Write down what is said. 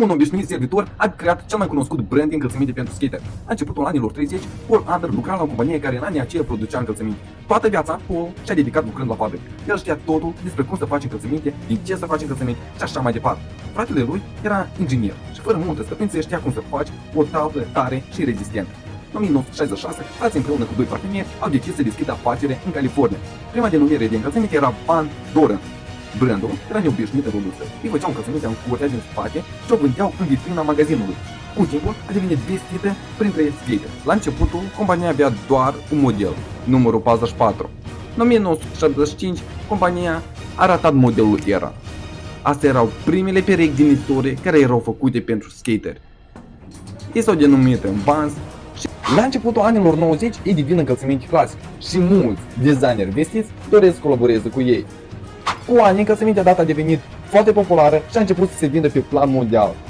Cum un obișnuit servitor a creat cel mai cunoscut brand de încălțăminte pentru skater. La începutul anilor 30, Paul Under lucra la o companie care în anii aceia producea încălțăminte. Toată viața, Paul și-a dedicat lucrând la fabrică. El știa totul despre cum să faci încălțăminte, din ce să faci încălțăminte și așa mai departe. Fratele lui era inginer și fără multă stăpânță știa cum să faci o tablă tare și rezistentă. În 1966, frații împreună cu doi parteneri au decis să deschidă afacere în California. Prima denumire de încălțăminte era Van Doren. Brandul era neobișnuit în rolul său. Ei făceau încălțămintea în curtea din spate și o vândeau în vitrina magazinului. Cu timpul a devenit vestită printre skater. La începutul, compania avea doar un model, numărul 44. În 1975, compania a ratat modelul Era. Astea erau primele perechi din istorie care erau făcute pentru skateri. Ei s-au denumit în Vans și la începutul anilor 90 ei devin încălțăminte clasice și mulți designeri vestiți doresc să colaboreze cu ei. Cu ani, încălțămintea dată a devenit foarte populară și a început să se vindă pe plan mondial.